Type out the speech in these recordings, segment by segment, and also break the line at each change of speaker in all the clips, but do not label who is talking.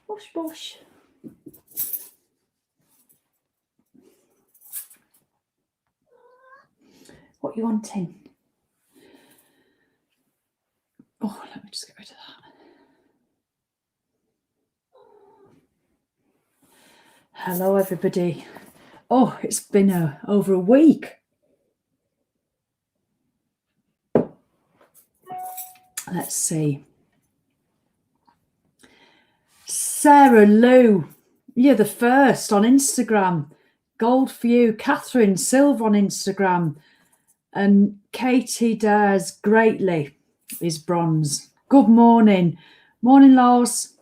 Bosh, bosh. What you wanting? Oh, let me just get rid of that. Hello, everybody. Oh, it's been over a week. Let's see. Sarah Lou, you're the first on Instagram. Gold for you. Catherine, silver on Instagram. And Katie Dares greatly is bronze. Good morning. Morning, Lars.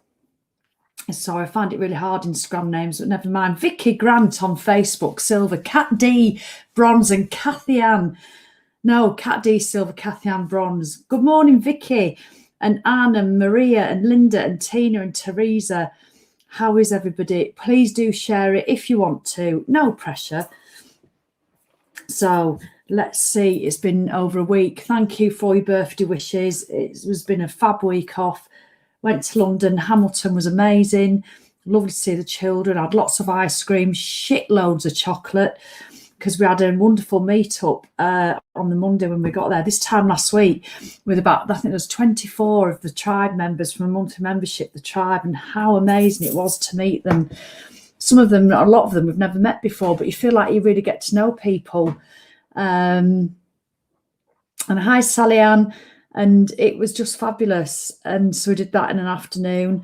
Sorry, I find it really hard Instagram names, but never mind. Vicky Grant on Facebook, silver. Kat D, bronze. And Kathy Ann. No, Kat D, silver. Kathy Ann, bronze. Good morning, Vicky. And Anne and Maria and Linda and Tina and Teresa. How is everybody? Please do share it if you want to. No pressure. So let's see. It's been over a week. Thank you for your birthday wishes. It has been a fab week off. Went to London. Hamilton was amazing. Lovely to see the children. Had lots of ice cream, shitloads of chocolate, because we had a wonderful meet-up on the Monday when we got there. This time last week with about, I think there was 24 of the tribe members from a monthly membership, the tribe, and how amazing it was to meet them. Some of them, a lot of them we've never met before, but you feel like you really get to know people. And hi, Sally Ann. And it was just fabulous. And so we did that in an afternoon.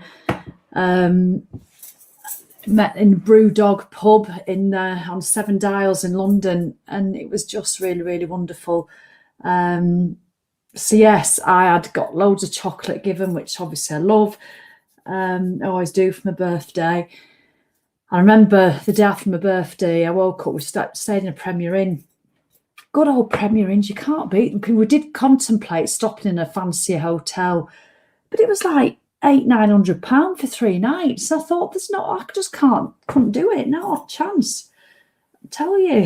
Met in Brewdog pub on Seven Dials in London, and it was just really, really wonderful. So yes, I had got loads of chocolate given, which obviously I love. I always do for my birthday. I remember the day after my birthday, I woke up, we stayed in a Premier Inn. Good old Premier Inns, you can't beat them. We did contemplate stopping in a fancier hotel, but it was like £800-900 for 3 nights. I thought, I just couldn't do it. No chance. I tell you,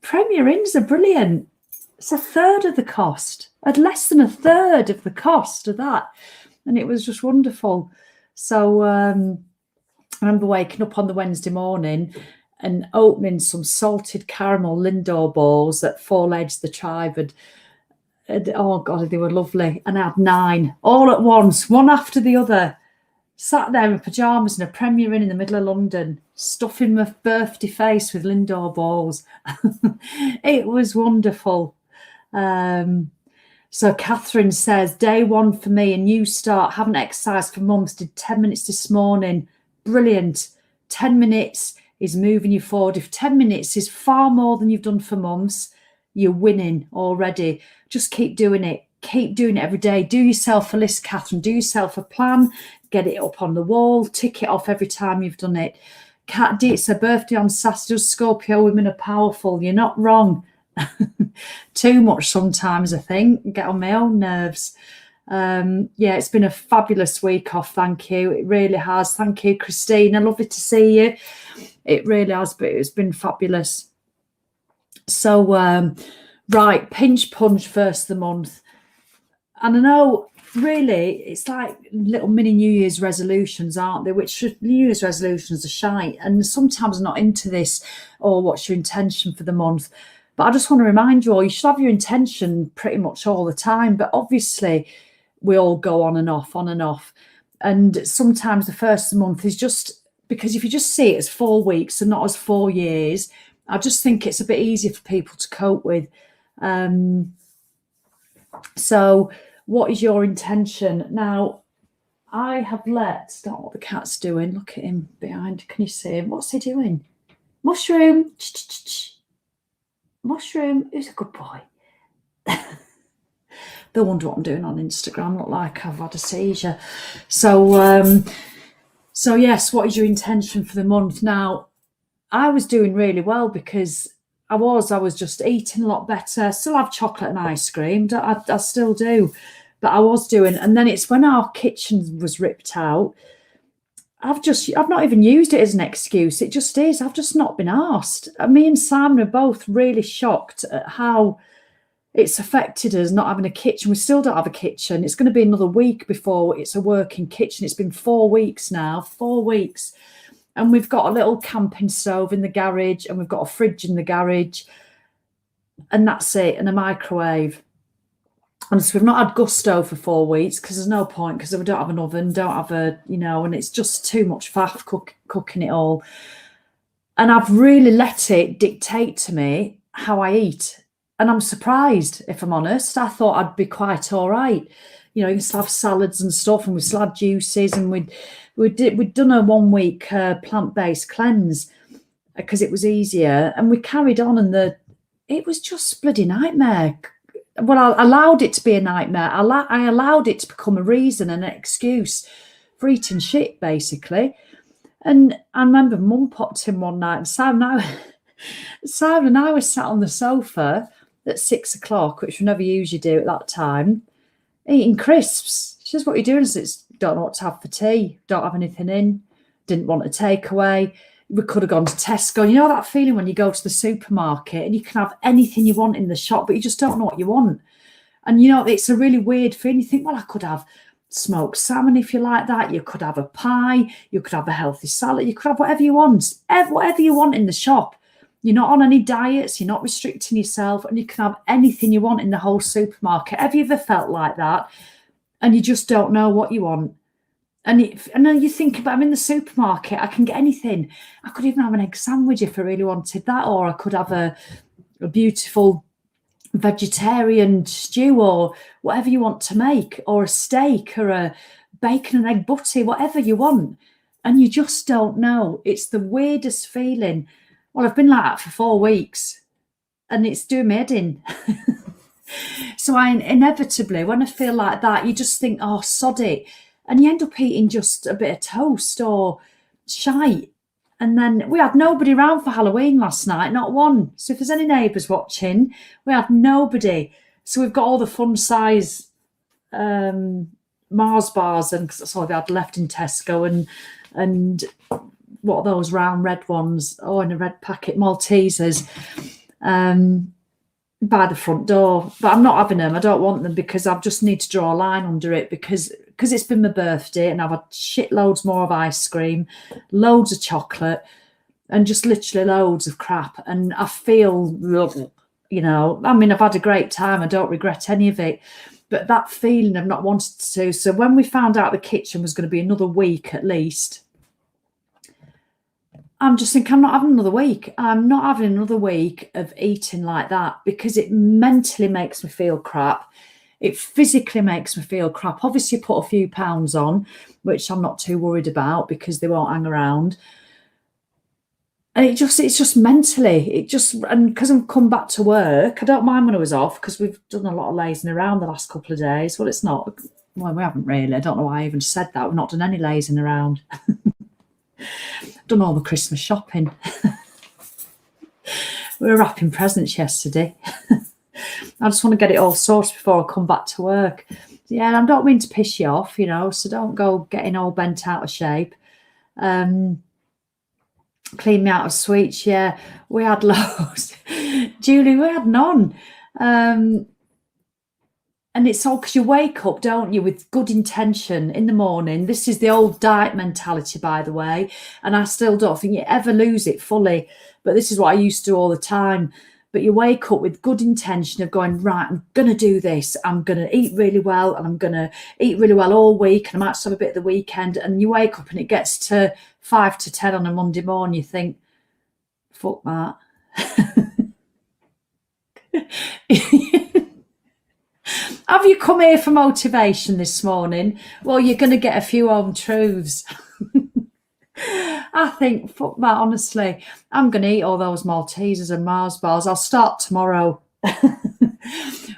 Premier Inns are brilliant. It's a third of the cost, at less than a third of the cost of that. And it was just wonderful. So I remember waking up on the Wednesday morning and opening some salted caramel Lindor balls at Four Legs the Tribe. And oh God, they were lovely. And I had 9 all at once, one after the other. Sat there in pyjamas in a Premier Inn in the middle of London, stuffing my birthday face with Lindor balls. It was wonderful. So Catherine says, day 1 for me, a new start. Haven't exercised for months. Did 10 minutes this morning. Brilliant. 10 minutes is moving you forward. If 10 minutes is far more than you've done for months, you're winning already. Just keep doing it. Keep doing it every day. Do yourself a list, Catherine. Do yourself a plan. Get it up on the wall. Tick it off every time you've done it. Kat D, it's her birthday on Saturday. Scorpio women are powerful. You're not wrong. Too much sometimes, I think. Get on my own nerves. Yeah, it's been a fabulous week off. Thank you. It really has. Thank you, Christina. Lovely to see you. It really has, but it's been fabulous. So, right, pinch punch first of the month. And I know, really, it's like little mini New Year's resolutions, aren't they? Which New Year's resolutions are shite. And sometimes I'm not into this, or what's your intention for the month? But I just want to remind you all, you should have your intention pretty much all the time. But obviously, we all go on and off, on and off. And sometimes the first of the month is just, because if you just see it as 4 weeks and not as 4 years, I just think it's a bit easier for people to cope with. So what is your intention? Now, I have that's not what the cat's doing. Look at him behind. Can you see him? What's he doing? Mushroom. Mushroom. Who's a good boy? They'll wonder what I'm doing on Instagram. Look like I've had a seizure. So yes, what is your intention for the month? Now, I was doing really well because I was just eating a lot better. Still have chocolate and ice cream. I still do. But I was doing, and then it's when our kitchen was ripped out, I've not even used it as an excuse. It just is. I've just not been asked. Me and Simon are both really shocked at how it's affected us not having a kitchen. We still don't have a kitchen. It's going to be another week before it's a working kitchen. It's been 4 weeks now, 4 weeks. And we've got a little camping stove in the garage, and we've got a fridge in the garage, and that's it, and a microwave. And so we've not had gusto for 4 weeks because there's no point, because we don't have an oven, don't have a, and it's just too much faff cooking it all. And I've really let it dictate to me how I eat. And I'm surprised, if I'm honest. I thought I'd be quite all right. You can still have salads and stuff, and we still had juices, and we'd done a 1 week plant-based cleanse because it was easier, and we carried on, and it was just bloody nightmare. Well, I allowed it to be a nightmare. I allowed it to become a reason and an excuse for eating shit, basically. And I remember Mum popped in one night, and Simon and I were sat on the sofa at 6 o'clock, which we never usually do at that time, eating crisps. She says, "What are you doing?" I said, "Don't know what to have for tea. Don't have anything in. Didn't want a takeaway." We could have gone to Tesco. You know that feeling when you go to the supermarket and you can have anything you want in the shop, but you just don't know what you want. And it's a really weird feeling. You think, well, I could have smoked salmon if you like that. You could have a pie. You could have a healthy salad. You could have whatever you want. Whatever you want in the shop. You're not on any diets. You're not restricting yourself. And you can have anything you want in the whole supermarket. Have you ever felt like that? And you just don't know what you want. And then you think about, I'm in the supermarket, I can get anything. I could even have an egg sandwich if I really wanted that, or I could have a beautiful vegetarian stew, or whatever you want to make, or a steak, or a bacon and egg butty, whatever you want. And you just don't know. It's the weirdest feeling. Well, I've been like that for 4 weeks, and it's doing my head in. So I inevitably, when I feel like that, you just think, oh, sod it. And you end up eating just a bit of toast or shite. And then we had nobody around for Halloween last night, not one. So if there's any neighbours watching, we had nobody. So we've got all the fun size Mars bars, and because that's all they had left in Tesco, and what are those round red ones? Oh, in a red packet, Maltesers. By the front door, but I'm not having them. I don't want them, because I just need to draw a line under it, because it's been my birthday and I've had shitloads more of ice cream, loads of chocolate, and just literally loads of crap. And I feel, I've had a great time. I don't regret any of it, but that feeling of not wanting to. So when we found out the kitchen was going to be another week at least, I'm just thinking, I'm not having another week. I'm not having another week of eating like that, because it mentally makes me feel crap. It physically makes me feel crap. Obviously, put a few pounds on, which I'm not too worried about because they won't hang around. And it's just mentally, and because I've come back to work, I don't mind when I was off, because we've done a lot of lazing around the last couple of days. Well, it's not, well, we haven't really. I don't know why I even said that. We've not done any lazing around. Done all the Christmas shopping. We were wrapping presents yesterday. I just want to get it all sorted before I come back to work. Yeah, I don't mean to piss you off, so don't go getting all bent out of shape. Clean me out of sweets. Yeah, we had loads. Julie, we had none. And it's all because you wake up, don't you, with good intention in the morning. This is the old diet mentality, by the way. And I still don't think you ever lose it fully. But this is what I used to do all the time. But you wake up with good intention of going, right, I'm going to do this. I'm going to eat really well, and I'm going to eat really well all week. And I might just have a bit of the weekend. And you wake up and it gets to 5 to 10 on a Monday morning. You think, fuck that. Have you come here for motivation this morning? Well, you're going to get a few home truths. I think, fuck that, honestly. I'm going to eat all those Maltesers and Mars bars. I'll start tomorrow.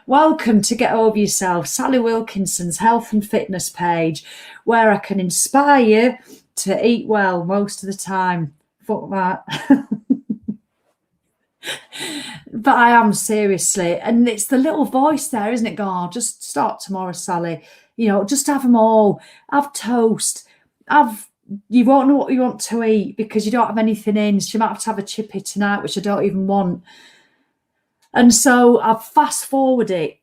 Welcome to Get Over Yourself, Sally Wilkinson's health and fitness page, where I can inspire you to eat well most of the time. Fuck that. But I am, seriously. And it's the little voice there, isn't it? Go, oh, just start tomorrow, Sally. Just have them all. Have toast. You won't know what you want to eat because you don't have anything in. So you might have to have a chippy tonight, which I don't even want. And so I've fast forwarded it.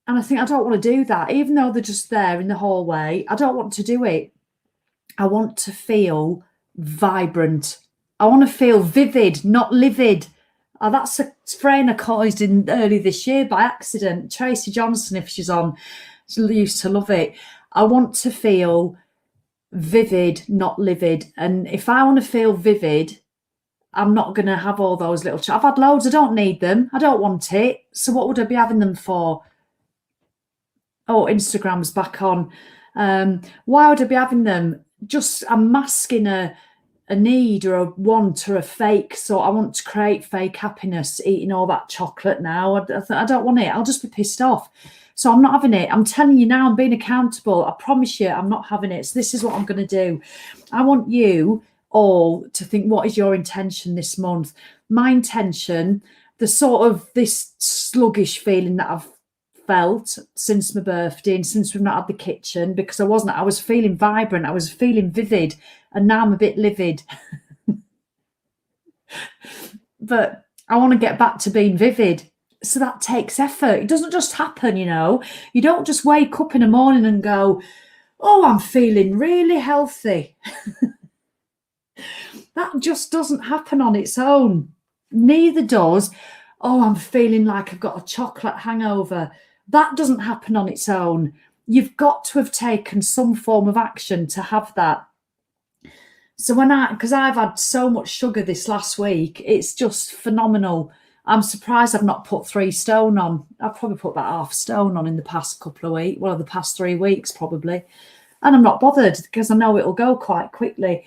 And I think I don't want to do that. Even though they're just there in the hallway, I don't want to do it. I want to feel vibrant. I want to feel vivid, not livid. Oh, that's a frame I caused in early this year by accident. Tracy Johnson, if she's on, she used to love it. I want to feel vivid, not livid. And if I want to feel vivid, I'm not going to have all those little. I've had loads. I don't need them. I don't want it. So what would I be having them for? Oh, Instagram's back on. Why would I be having them? Just I'm masking a need or a want or a fake. So I want to create fake happiness eating all that chocolate now. I don't want it. I'll just be pissed off. So I'm not having it. I'm telling you now, I'm being accountable. I promise you, I'm not having it. So this is what I'm going to do. I want you all to think, what is your intention this month? My intention, the sort of this sluggish feeling that I've felt since my birthday and since we've not had the kitchen, because I was feeling vibrant, I was feeling vivid, and now I'm a bit livid. But I want to get back to being vivid. So that takes effort. It doesn't just happen, you know. You don't just wake up in the morning and go, oh, I'm feeling really healthy. That just doesn't happen on its own. Neither does, oh, I'm feeling like I've got a chocolate hangover. That doesn't happen on its own. You've got to have taken some form of action to have that. So because I've had so much sugar this last week, it's just phenomenal. I'm surprised I've not put 3 stone on. I've probably put about half stone on in the past couple of weeks. Well, the past 3 weeks probably. And I'm not bothered because I know it'll go quite quickly.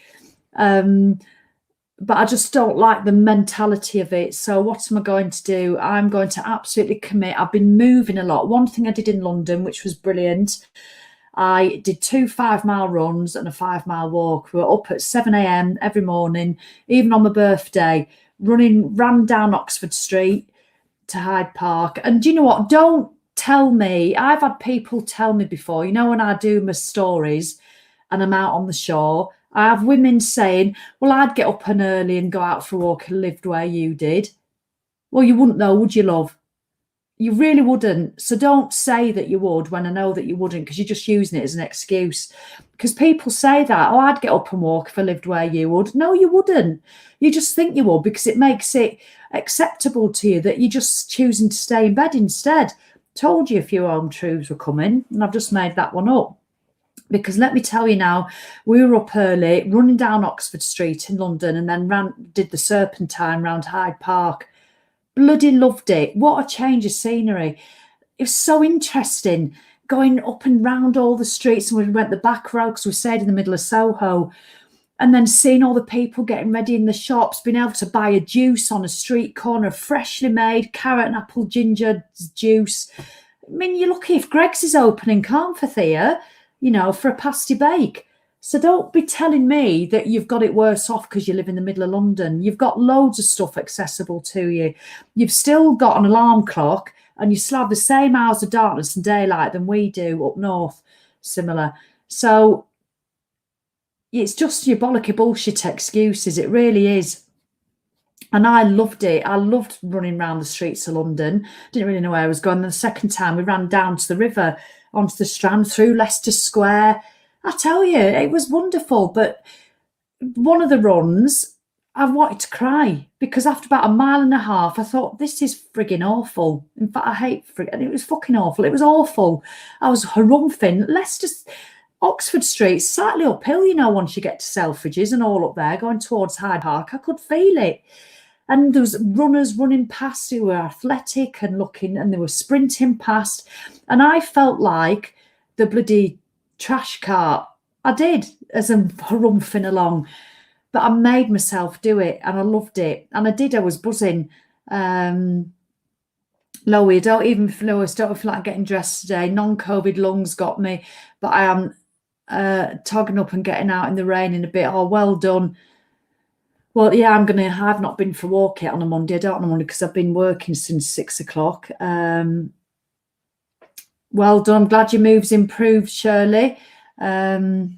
But I just don't like the mentality of it. So what am I going to do? I'm going to absolutely commit. I've been moving a lot. One thing I did in London, which was brilliant, I did 2 5-mile runs and a 5-mile walk. We were up at 7 a.m. every morning, even on my birthday, ran down Oxford Street to Hyde Park. And do you know what? Don't tell me. I've had people tell me before, you know, when I do my stories and I'm out on the shore, I have women saying, well, I'd get up and early and go out for a walk and lived where you did. Well, you wouldn't though, would you, love? You really wouldn't. So don't say that you would when I know that you wouldn't, because you're just using it as an excuse. Because people say that, oh, I'd get up and walk if I lived where you would. No, you wouldn't. You just think you would because it makes it acceptable to you that you're just choosing to stay in bed instead. Told you a few home truths were coming, and I've just made that one up. Because let me tell you now, we were up early, running down Oxford Street in London, and then did the Serpentine round Hyde Park. Bloody loved it. What a change of scenery. It was so interesting going up and round all the streets, and we went the back road because we stayed in the middle of Soho, and then seeing all the people getting ready in the shops, being able to buy a juice on a street corner, freshly made carrot and apple ginger juice. I mean, you're lucky if Greg's is open in Carnforth here, you know, for a pasty bake. So don't be telling me that you've got it worse off because you live in the middle of London. You've got loads of stuff accessible to you. You've still got an alarm clock, and you still have the same hours of darkness and daylight than we do up north, similar. So it's just your bollocky bullshit excuses. It really is. And I loved it. I loved running around the streets of London. Didn't really know where I was going. And the second time we ran down to the river, onto the Strand, through Leicester Square. I tell you, it was wonderful. But one of the runs, I wanted to cry because after about 1.5 miles, I thought, this is frigging awful. In fact, I hate frigging, it was fucking awful. It was awful. I was harumphing. Oxford Street, slightly uphill, you know, once you get to Selfridges and all up there, going towards Hyde Park. I could feel it. And there was runners running past who were athletic and looking, and they were sprinting past. And I felt like the bloody trash cart. I did, as I'm harumphing along. But I made myself do it, and I loved it. And I was buzzing. Lowie, don't feel like getting dressed today. Non-COVID lungs got me. But I am togging up and getting out in the rain in a bit. Oh, well done. Well, yeah, I've not been for a walk yet on a Monday. I don't on a Monday because I've been working since 6 o'clock. Well done. I'm glad your move's improved, Shirley. Oh,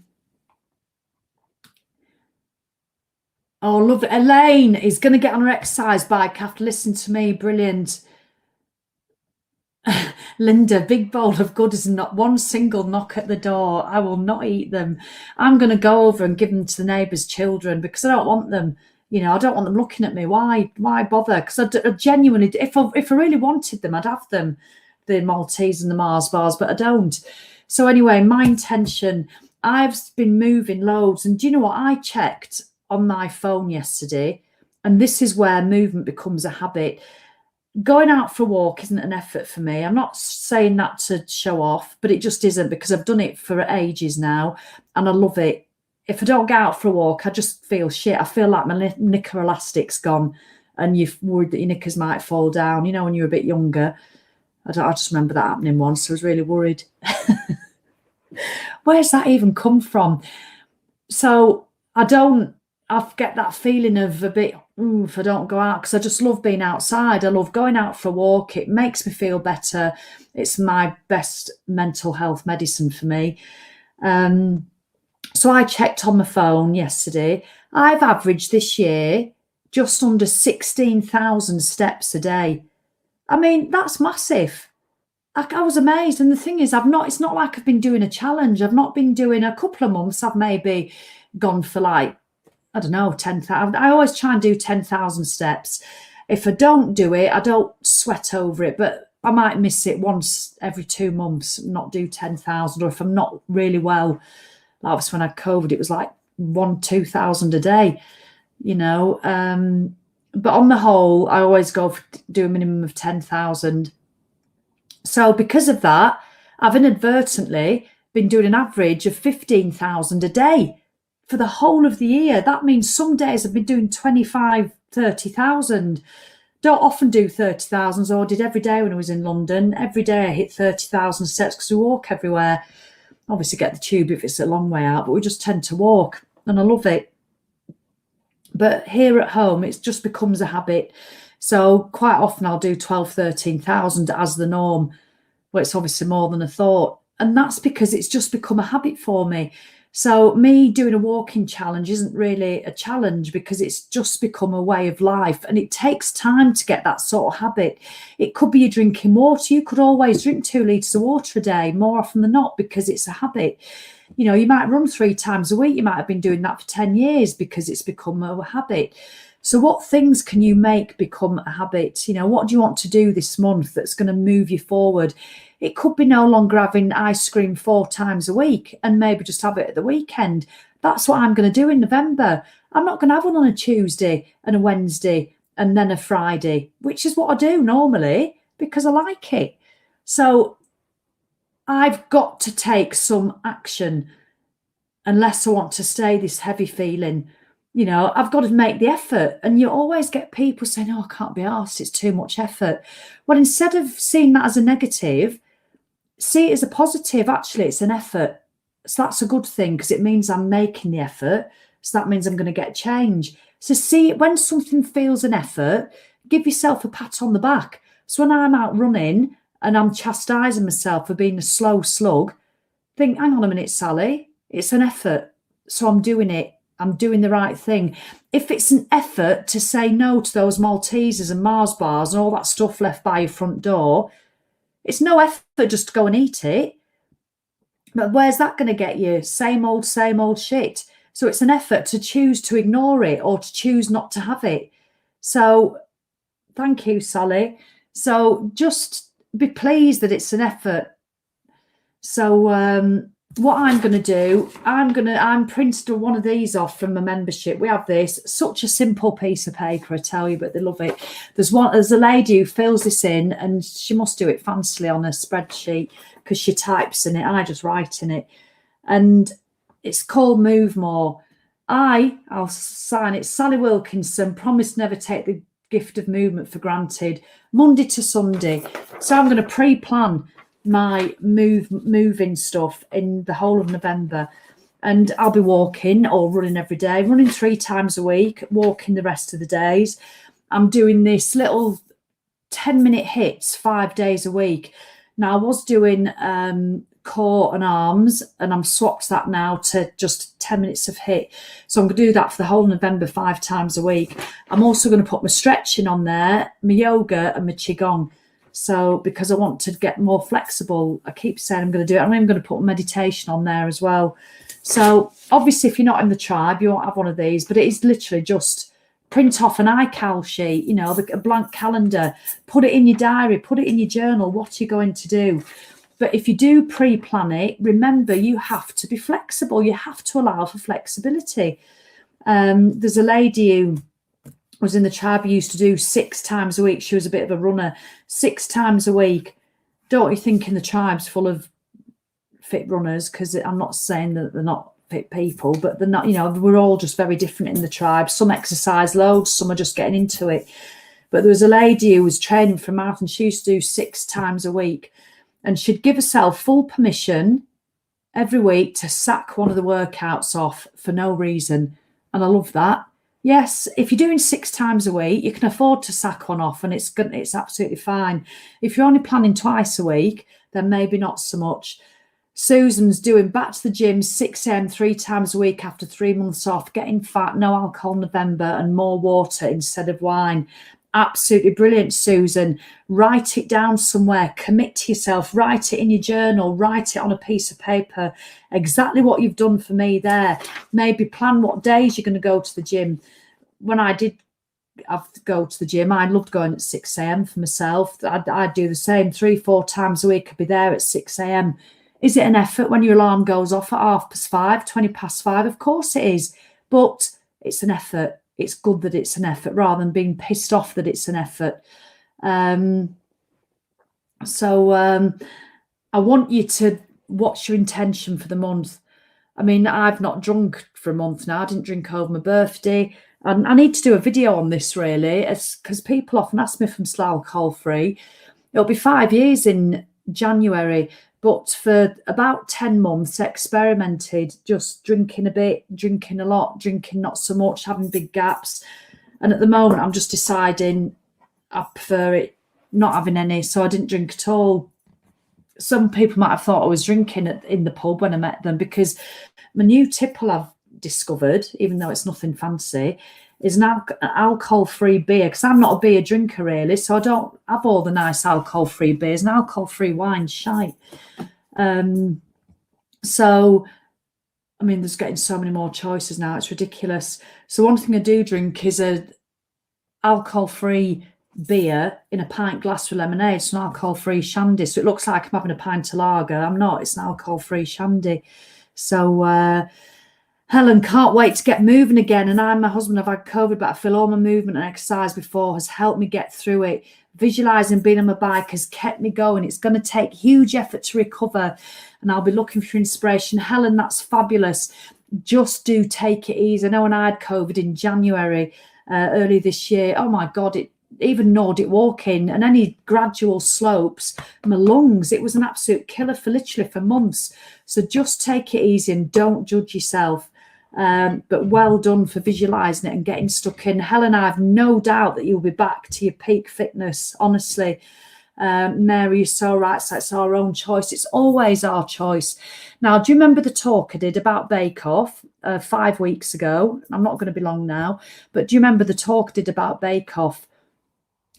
lovely. Elaine is going to get on her exercise bike after listening to me. Brilliant. Linda, big bowl of goodies and not one single knock at the door. I will not eat them. I'm going to go over and give them to the neighbours' children because I don't want them. I don't want them looking at me. Why bother? Because I genuinely, if I really wanted them, I'd have them, the Maltese and the Mars bars, but I don't. So anyway, my intention, I've been moving loads. And do you know what? I checked on my phone yesterday, and this is where movement becomes a habit. Going out for a walk isn't an effort for me. I'm not saying that to show off, but it just isn't, because I've done it for ages now and I love it. If I don't get out for a walk, I just feel shit. I feel like my knicker elastic's gone and you're worried that your knickers might fall down. When you're a bit younger. I just remember that happening once. I was really worried. Where's that even come from? So I get that feeling of a bit, if I don't go out, because I just love being outside. I love going out for a walk. It makes me feel better. It's my best mental health medicine for me. So I checked on my phone yesterday. I've averaged this year just under 16,000 steps a day. I mean, that's massive. I was amazed. And the thing is, it's not like I've been doing a challenge. I've not been doing a couple of months. I've maybe gone for I don't know, 10,000. I always try and do 10,000 steps. If I don't do it, I don't sweat over it, but I might miss it once every 2 months, not do 10,000. Or if I'm not really well, that was when I had COVID, it was 2,000 a day, But on the whole, I always go for do a minimum of 10,000. So because of that, I've inadvertently been doing an average of 15,000 a day for the whole of the year. That means some days I've been doing 25, 30,000. Don't often do 30,000, so I did every day when I was in London. Every day I hit 30,000 steps because we walk everywhere. Obviously get the tube if it's a long way out, but we just tend to walk and I love it. But here at home, it just becomes a habit. So quite often I'll do 12, 13,000 as the norm. Well, it's obviously more than I thought. And that's because it's just become a habit for me. So me doing a walking challenge isn't really a challenge because it's just become a way of life. And it takes time to get that sort of habit. It could be you drinking water. You could always drink 2 litres of water a day, more often than not, because it's a habit. You might run 3 times a week. You might have been doing that for 10 years because it's become a habit. So what things can you make become a habit? What do you want to do this month that's going to move you forward? It could be no longer having ice cream 4 times a week and maybe just have it at the weekend. That's what I'm going to do in November. I'm not going to have one on a Tuesday and a Wednesday and then a Friday, which is what I do normally because I like it. So I've got to take some action unless I want to stay this heavy feeling. I've got to make the effort. And you always get people saying, I can't be arsed, it's too much effort. Well, instead of seeing that as a negative, see it as a positive. Actually, it's an effort. So that's a good thing because it means I'm making the effort. So that means I'm going to get change. So see, when something feels an effort, give yourself a pat on the back. So when I'm out running and I'm chastising myself for being a slow slug, think, hang on a minute, Sally, it's an effort. So I'm doing it. I'm doing the right thing. If it's an effort to say no to those Maltesers and Mars bars and all that stuff left by your front door, it's no effort just to go and eat it. But where's that going to get you? Same old shit. So it's an effort to choose to ignore it or to choose not to have it. So thank you, Sally. So just be pleased that it's an effort. So what I'm going to do, I'm printed one of these off from my membership. We have this, such a simple piece of paper, I tell you, but they love it. There's a lady who fills this in and she must do it fancily on a spreadsheet because she types in it. I just write in it. And it's called Move More. I'll sign it. Sally Wilkinson, promise never take the gift of movement for granted, Monday to Sunday. So I'm going to pre-plan my moving stuff in the whole of November, and I'll be walking or running every day, running 3 times a week, walking the rest of the days. I'm doing this little 10-minute hits 5 days a week. Now I was doing core and arms, and I'm swapped that now to just 10 minutes of hit. So I'm going to do that for the whole of November 5 times a week. I'm also going to put my stretching on there, my yoga and my qigong. So because I want to get more flexible, I keep saying I'm going to do it. I'm even going to put meditation on there as well. So obviously, if you're not in the tribe, you won't have one of these, but it is literally just print off an iCal sheet, you know, a blank calendar, put it in your diary, put it in your journal, what you're going to do. But if you do pre-plan it, remember, you have to be flexible. You have to allow for flexibility. There's a lady who was in the tribe who used to do 6 times a week. She was a bit of a runner, 6 times a week. Don't you think in the tribe's full of fit runners? Because I'm not saying that they're not fit people, but they're not, you know, we're all just very different in the tribe. Some exercise loads, some are just getting into it. But there was a lady who was training for a marathon. She used to do 6 times a week, and she'd give herself full permission every week to sack one of the workouts off for no reason. And I love that. Yes, if you're doing 6 times a week, you can afford to sack one off, and it's absolutely fine. If you're only planning twice a week, then maybe not so much. Susan's doing back to the gym 6 a.m. 3 times a week after 3 months off, getting fat, no alcohol in November, and more water instead of wine. Absolutely brilliant, Susan. Write it down somewhere, commit to yourself, write it in your journal, write it on a piece of paper, exactly what you've done for me there. Maybe plan what days you're going to go to the gym. When I did have to go to the gym, I loved going at 6 a.m. for myself. I'd do the same 3-4 times a week. I'd be there at 6 a.m. Is it an effort when your alarm goes off at 5:30, 20 past 5? Of course it is, but it's an effort. It's good that it's an effort rather than being pissed off that it's an effort. So I want you to watch your intention for the month. I mean, I've not drunk for a month now. I didn't drink over my birthday. And I need to do a video on this, really, because people often ask me if I'm still alcohol-free. It'll be 5 years in January, but for about 10 months, experimented, just drinking a bit, drinking a lot, drinking not so much, having big gaps. And at the moment, I'm just deciding I prefer it not having any, so I didn't drink at all. Some people might have thought I was drinking in the pub when I met them, because my new tipple I've discovered, even though it's nothing fancy, is an alcohol-free beer, because I'm not a beer drinker really, so I don't have all the nice alcohol-free beers, and alcohol-free wine's shite. So, I mean, there's getting so many more choices now, it's ridiculous. So one thing I do drink is a alcohol-free beer in a pint glass with lemonade. It's an alcohol-free shandy, so it looks like I'm having a pint of lager. I'm not, it's an alcohol-free shandy. So, Helen, can't wait to get moving again. And I and my husband have had COVID, but I feel all my movement and exercise before has helped me get through it. Visualising being on my bike has kept me going. It's going to take huge effort to recover, and I'll be looking for inspiration. Helen, that's fabulous. Just do take it easy. I know when I had COVID in January, early this year, oh my God, even Nordic walking and any gradual slopes, my lungs, it was an absolute killer for literally for months. So just take it easy and don't judge yourself. But well done for visualising it and getting stuck in. Helen, I have no doubt that you'll be back to your peak fitness, honestly. Mary, you're so right. So it's our own choice. It's always our choice. Now, do you remember the talk I did about Bake Off 5 weeks ago? I'm not going to be long now, but do you remember the talk I did about Bake Off?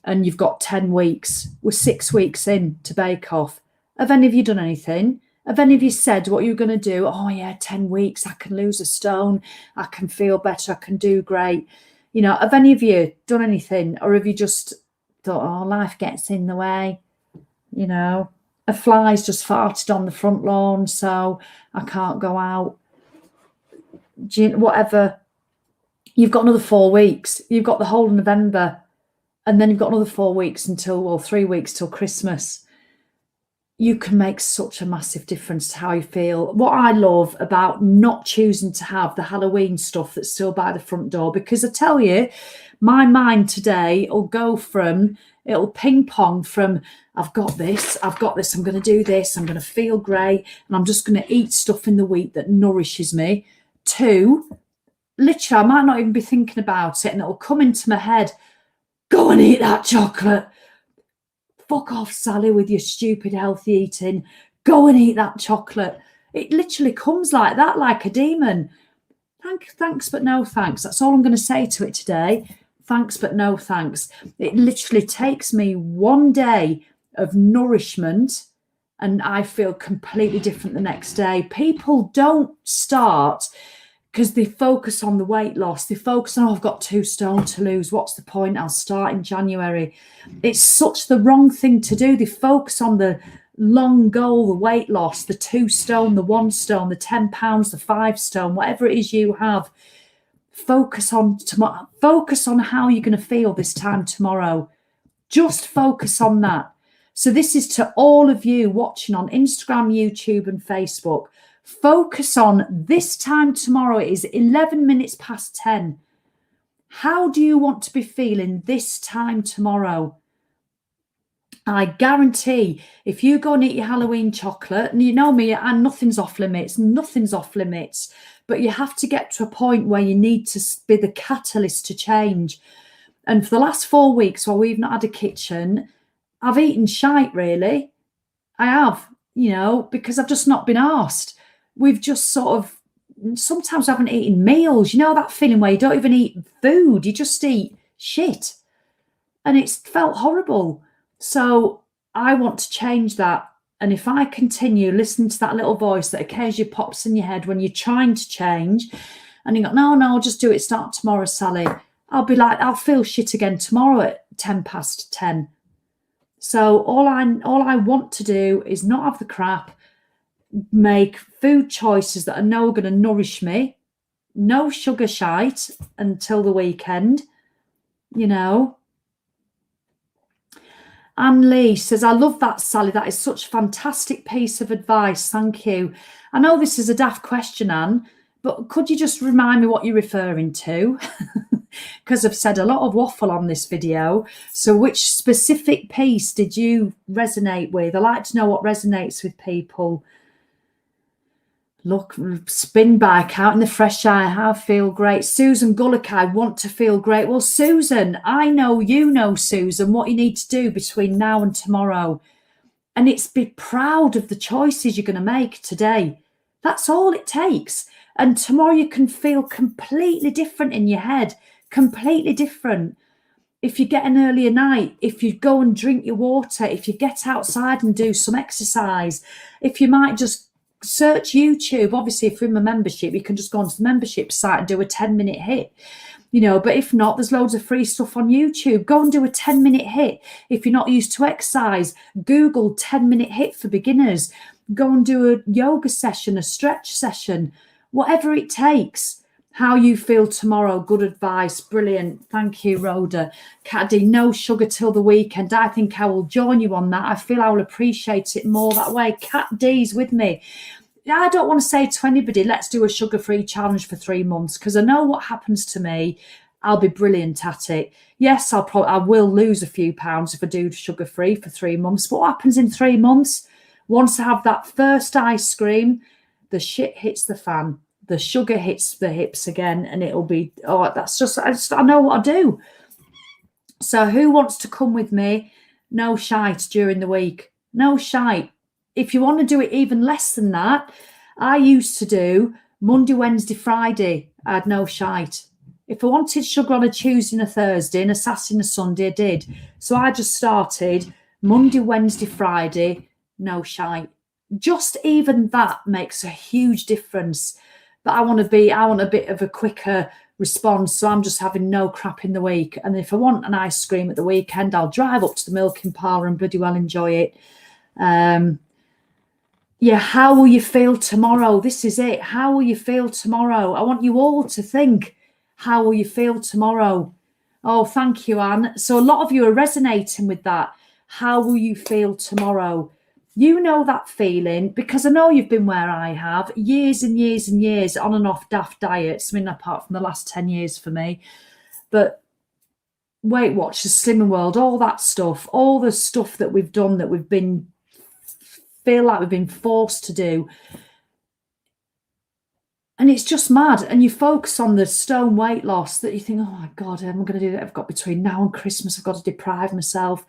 And you've got 10 weeks. We're 6 weeks in to Bake Off. Have any of you done anything? Have any of you said what you're going to do? Oh, yeah, 10 weeks, I can lose a stone. I can feel better. I can do great. You know, have any of you done anything? Or have you just thought, oh, life gets in the way? You know, a fly's just farted on the front lawn, so I can't go out. Whatever. You've got another 4 weeks. You've got the whole of November. And then you've got another 4 weeks until, well, 3 weeks till Christmas. You can make such a massive difference to how you feel. What I love about not choosing to have the Halloween stuff that's still by the front door, because I tell you, my mind today will go from, it'll ping pong from, I've got this, I'm going to do this, I'm going to feel great, and I'm just going to eat stuff in the week that nourishes me, to, literally, I might not even be thinking about it, and it'll come into my head, go and eat that chocolate. Fuck off, Sally, with your stupid healthy eating. Go and eat that chocolate. It literally comes like that, like a demon. Thanks, but no thanks. That's all I'm going to say to it today. Thanks, but no thanks. It literally takes me one day of nourishment, and I feel completely different the next day. People don't start because they focus on the weight loss. They focus on, oh, I've got 2 stone to lose. What's the point? I'll start in January. It's such the wrong thing to do. They focus on the long goal, the weight loss, the 2 stone, the 1 stone, the 10 pounds, the 5 stone, whatever it is you have. Focus on tomorrow. Focus on how you're going to feel this time tomorrow. Just focus on that. So this is to all of you watching on Instagram, YouTube, and Facebook. Focus on this time tomorrow. It is 11 minutes past 10. How do you want to be feeling this time tomorrow? I guarantee if you go and eat your Halloween chocolate, and you know me, and nothing's off limits, but you have to get to a point where you need to be the catalyst to change. And for the last 4 weeks, while we've not had a kitchen, I've eaten shite, really. I have, because I've just not been asked. We've just sort of, sometimes I haven't eaten meals. You know that feeling where you don't even eat food, you just eat shit. And it's felt horrible. So I want to change that. And if I continue listening to that little voice that occasionally pops in your head when you're trying to change, and you go, no, I'll just do it, start tomorrow, Sally. I'll be like, I'll feel shit again tomorrow at 10 past 10. So all I want to do is not have the crap, make food choices that I know are going to nourish me, no sugar shite until the weekend, Anne Lee says, I love that, Sally. That is such a fantastic piece of advice. Thank you. I know this is a daft question, Anne, but could you just remind me what you're referring to? Because I've said a lot of waffle on this video. So which specific piece did you resonate with? I like to know what resonates with people. Look, spin bike out in the fresh air. I feel great. Susan Gullick, I want to feel great. Well, Susan, I know you know, Susan, what you need to do between now and tomorrow. And it's be proud of the choices you're going to make today. That's all it takes. And tomorrow you can feel completely different in your head, completely different. If you get an earlier night, if you go and drink your water, if you get outside and do some exercise, if you might just search YouTube. Obviously, if you're in my membership, you can just go onto the membership site and do a 10-minute hit, but if not, there's loads of free stuff on YouTube. Go and do a 10-minute hit. If you're not used to exercise, Google 10-minute hit for beginners. Go and do a yoga session, a stretch session, whatever it takes. How you feel tomorrow, good advice, brilliant. Thank you, Rhoda. Cat D, no sugar till the weekend. I think I will join you on that. I feel I will appreciate it more that way. Cat D's with me. I don't want to say to anybody, let's do a sugar-free challenge for 3 months, because I know what happens to me. I'll be brilliant at it. Yes, I will lose a few pounds if I do sugar-free for 3 months. But what happens in 3 months? Once I have that first ice cream, the shit hits the fan. The sugar hits the hips again, and it'll be, I know what I do. So who wants to come with me? No shite during the week. No shite. If you want to do it even less than that, I used to do Monday, Wednesday, Friday. I had no shite. If I wanted sugar on a Tuesday and a Thursday and a Saturday and a Sunday, I did. So I just started Monday, Wednesday, Friday, no shite. Just even that makes a huge difference. But I want a bit of a quicker response. So I'm just having no crap in the week. And if I want an ice cream at the weekend, I'll drive up to the milking parlour and bloody well enjoy it. How will you feel tomorrow? This is it. How will you feel tomorrow? I want you all to think, how will you feel tomorrow? Oh, thank you, Anne. So a lot of you are resonating with that. How will you feel tomorrow? You know that feeling, because I know you've been where I have, years and years and years on and off daft diets. I mean, apart from the last 10 years for me. But Weight Watchers, Slimming World, all that stuff, all the stuff that we've done that feel like we've been forced to do. And it's just mad. And you focus on the stone weight loss that you think, oh my God, I'm going to do that. I've got between now and Christmas, I've got to deprive myself.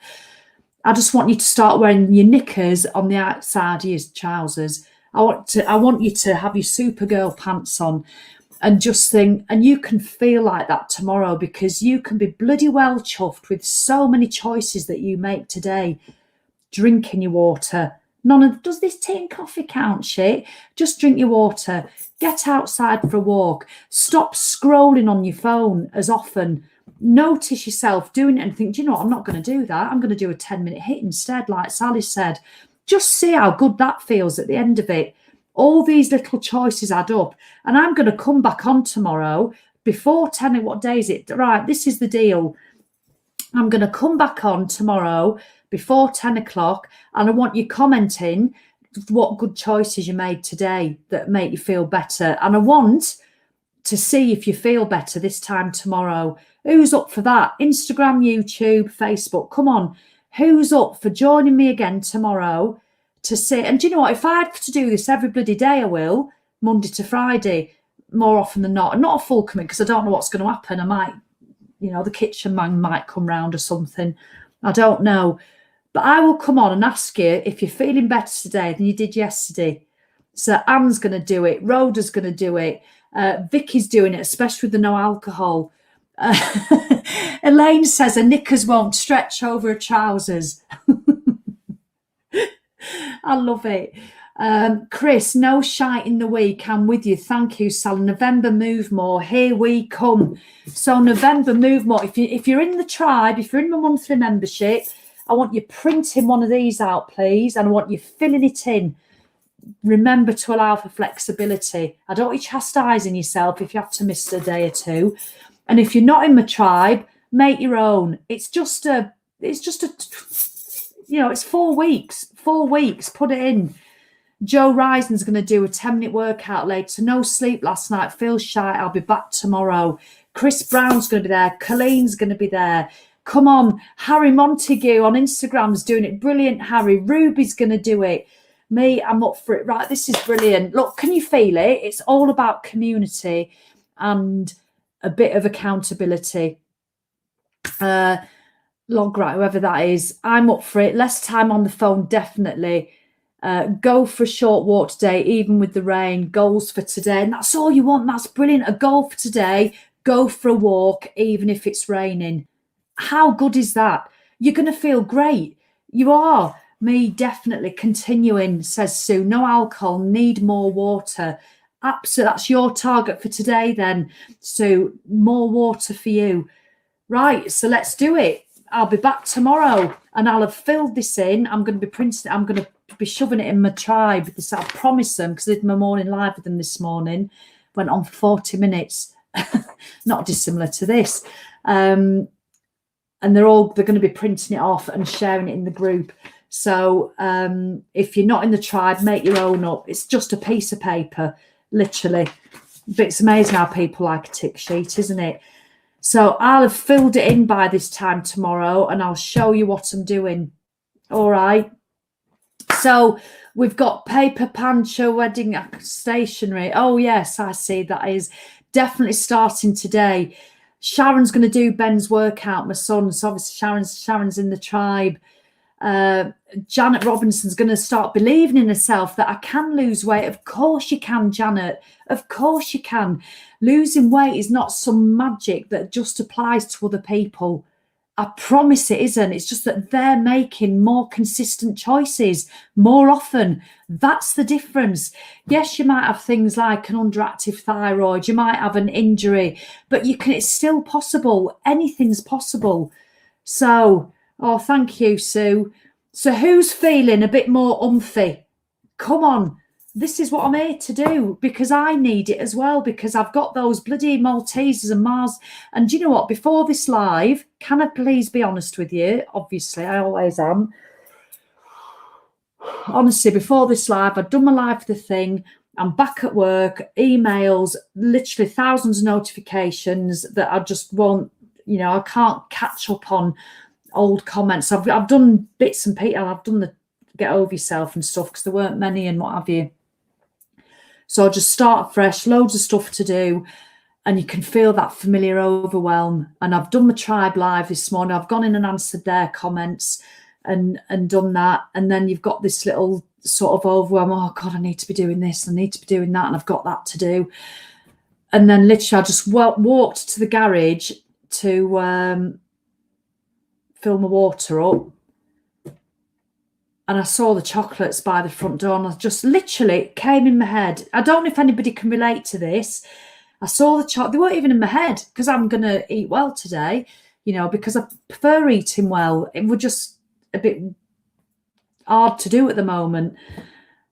I just want you to start wearing your knickers on the outside of your trousers. I want you to have your Supergirl pants on and just think, and you can feel like that tomorrow, because you can be bloody well chuffed with so many choices that you make today. drinking your water. Does this tea and coffee count shit? Just drink your water. Get outside for a walk. Stop scrolling on your phone as often. Notice yourself doing it and think, do you know what? I'm not going to do that. I'm going to do a 10-minute hit instead, like Sally said. Just see how good that feels at the end of it. All these little choices add up. And I'm going to come back on tomorrow before 10. What day is it? Right, this is the deal. I'm going to come back on tomorrow before 10 o'clock, and I want you commenting what good choices you made today that make you feel better. And I want to see if you feel better this time tomorrow. Who's up for that? Instagram, YouTube, Facebook. Come on. Who's up for joining me again tomorrow to see? And do you know what? If I had to do this every bloody day, I will, Monday to Friday, more often than not. And not a full commit, because I don't know what's going to happen. I might, the kitchen man might come round or something. I don't know. But I will come on and ask you if you're feeling better today than you did yesterday. So Anne's going to do it. Rhoda's going to do it. Vicky's doing it, especially with the no alcohol. Elaine says her knickers won't stretch over her trousers. I love it. Chris, no shite in the week. I'm with you. Thank you, Sally. November Move More. Here we come. So November Move More. If you're in the tribe, if you're in my monthly membership, I want you printing one of these out, please, and I want you filling it in. Remember to allow for flexibility. I don't want you chastising yourself if you have to miss a day or two. And if you're not in my tribe, make your own. It's 4 weeks. 4 weeks. Put it in. Joe Rising's going to do a 10-minute workout later. No sleep last night. Feel shy. I'll be back tomorrow. Chris Brown's going to be there. Colleen's going to be there. Come on. Harry Montague on Instagram's doing it. Brilliant, Harry. Ruby's going to do it. Me, I'm up for it. Right, this is brilliant. Look, can you feel it? It's all about community and a bit of accountability. Log right, whoever that is. I'm up for it. Less time on the phone, definitely. Go for a short walk today, even with the rain. Goals for today. And that's all you want. That's brilliant. A goal for today. Go for a walk, even if it's raining. How good is that? You're going to feel great. You are. Me, definitely. Continuing, says Sue. No alcohol, need more water. Absolutely. That's your target for today then, Sue. More water for you. Right, so let's do it. I'll be back tomorrow and I'll have filled this in. I'm going to be printing it. I'm going to be shoving it in my tribe. This I promise them, because I did my morning live with them this morning. Went on for 40 minutes. Not dissimilar to this. And they're going to be printing it off and sharing it in the group. So if you're not in the tribe, make your own up. It's just a piece of paper, literally. But it's amazing how people like a tick sheet, isn't it? So I'll have filled it in by this time tomorrow and I'll show you what I'm doing. All right. So we've got paper pancho wedding stationery. Oh, yes, I see. That is definitely starting today. Sharon's going to do Ben's workout, my son. So obviously Sharon's in the tribe. Janet Robinson's going to start believing in herself that I can lose weight. Of course you can, Janet. Of course you can. Losing weight is not some magic that just applies to other people. I promise it isn't. It's just that they're making more consistent choices more often. That's the difference. Yes, you might have things like an underactive thyroid. You might have an injury, but it's still possible. Anything's possible. So, oh, thank you, Sue. So who's feeling a bit more umphy? Come on. This is what I'm here to do, because I need it as well, because I've got those bloody Maltesers and Mars. And do you know what? Before this live, can I please be honest with you? Obviously, I always am. Honestly, before this live, I'd done my live for the thing. I'm back at work, emails, literally thousands of notifications that I just won't, I can't catch up on old comments. I've done bits and pieces. I've done the get over yourself and stuff, because there weren't many and what have you. So I'll just start fresh, loads of stuff to do, and you can feel that familiar overwhelm. And I've done my tribe live this morning. I've gone in and answered their comments and done that. And then you've got this little sort of overwhelm. Oh God, I need to be doing this. I need to be doing that. And I've got that to do. And then literally I just walked to the garage to fill my water up. and I saw the chocolates by the front door, and I just literally came in my head. I don't know if anybody can relate to this. I saw the chocolate. They weren't even in my head because I'm going to eat well today, you know, because I prefer eating well. It was just a bit hard to do at the moment.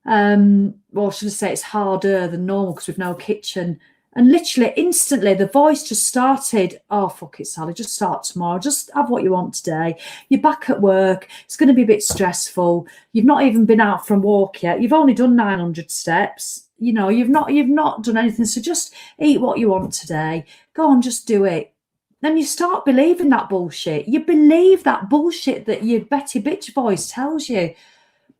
Well, should I say it's harder than normal because we've no kitchen. And literally instantly the voice just started, oh, fuck it, Sally, just start tomorrow. Just have what you want today. You're back at work. It's going to be a bit stressful. You've not even been out for a walk yet. You've only done 900 steps. You know, you've not done anything. So just eat what you want today. Go on, just do it. Then you start believing that bullshit. You believe that bullshit that your Betty bitch voice tells you.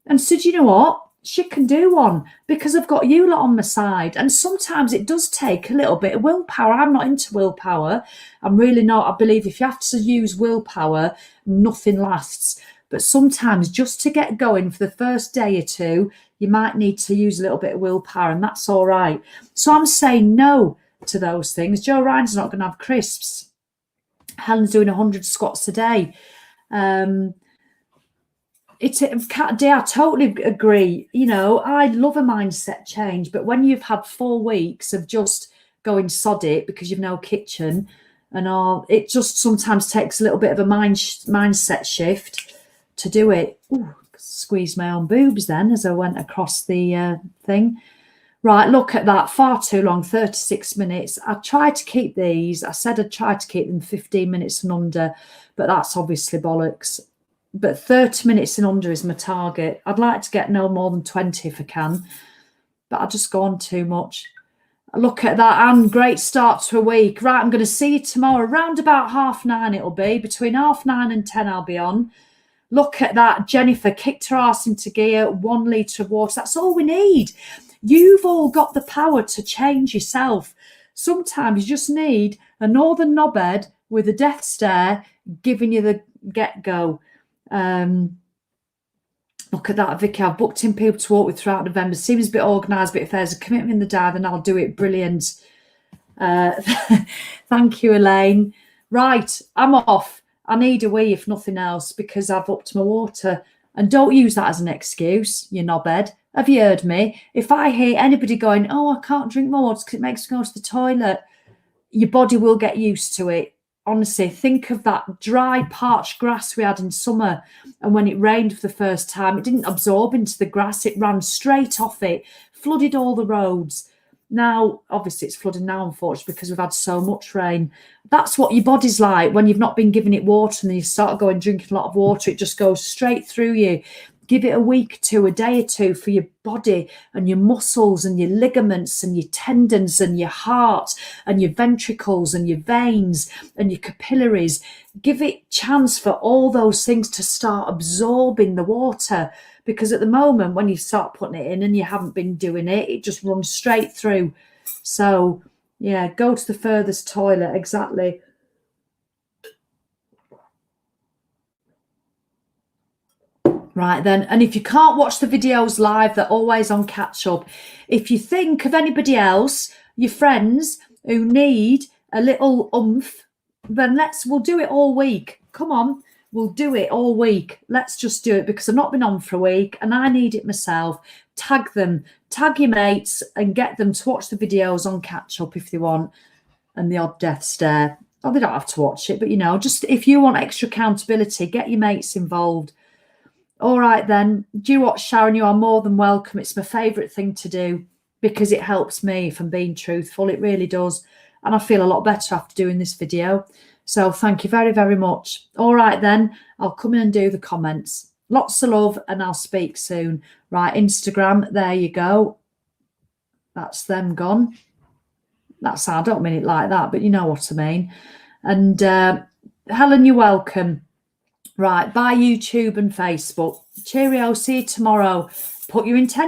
And so, do you know what? She can do one because I've got you lot on my side. And sometimes it does take a little bit of willpower. I'm not into willpower. I'm really not. I believe if you have to use willpower, nothing lasts. But sometimes just to get going for the first day or two, you might need to use a little bit of willpower, and that's all right. So I'm saying no to those things. Joe Ryan's not going to have crisps. Helen's doing 100 squats a day. I totally agree. You know, I love a mindset change, but when you've had 4 weeks of just going sod it because you've no kitchen and all, it just sometimes takes a little bit of a mindset shift to do it. Ooh, squeezed my own boobs then as I went across the thing. Right, look at that, far too long, 36 minutes. I tried to keep these. I said I'd try to keep them 15 minutes and under, but that's obviously bollocks. But 30 minutes and under is my target. I'd like to get no more than 20 if I can, but I just go on too much. Look at that, and great start to a week. Right, I'm going to see you tomorrow, around about 9:30 it'll be. Between 9:30 and 10 I'll be on. Look at that, Jennifer kicked her ass into gear, 1 litre of water. That's all we need. You've all got the power to change yourself. Sometimes you just need a northern knobhead with a death stare giving you the get-go. Look at that, Vicky. I've booked in people to walk with throughout November. Seems a bit organised, but if there's a commitment in the diary, then I'll do it. Brilliant. Thank you, Elaine. Right, I'm off. I need a wee, if nothing else, because I've upped my water. And don't use that as an excuse, you knobhead. Have you heard me? If I hear anybody going, oh, I can't drink more because it makes me go to the toilet, your body will get used to it. Honestly, think of that dry, parched grass we had in summer. And when it rained for the first time, it didn't absorb into the grass. It ran straight off it, flooded all the roads. Now, obviously, it's flooding now, unfortunately, because we've had so much rain. That's what your body's like when you've not been giving it water and then you start going drinking a lot of water. It just goes straight through you. Give it a week to a day or two for your body and your muscles and your ligaments and your tendons and your heart and your ventricles and your veins and your capillaries. Give it chance for all those things to start absorbing the water, because at the moment when you start putting it in and you haven't been doing it, it just runs straight through. So yeah, go to the furthest toilet. Exactly. Right then, and if you can't watch the videos live, they're always on catch up. If you think of anybody else, your friends who need a little oomph, then we'll do it all week. Come on, we'll do it all week. Let's just do it, because I've not been on for a week and I need it myself. Tag them, tag your mates and get them to watch the videos on catch up if they want, and the odd death stare. Oh, they don't have to watch it, but you know, just if you want extra accountability, get your mates involved. All right then. Do you watch, Sharon? You are more than welcome. It's my favourite thing to do because it helps me, if I'm being truthful. It really does. And I feel a lot better after doing this video. So thank you very, very much. All right then. I'll come in and do the comments. Lots of love and I'll speak soon. Right, Instagram. There you go. That's them gone. I don't mean it like that, but you know what I mean. And Helen, you're welcome. Right, bye YouTube and Facebook. Cheerio, see you tomorrow. Put your intention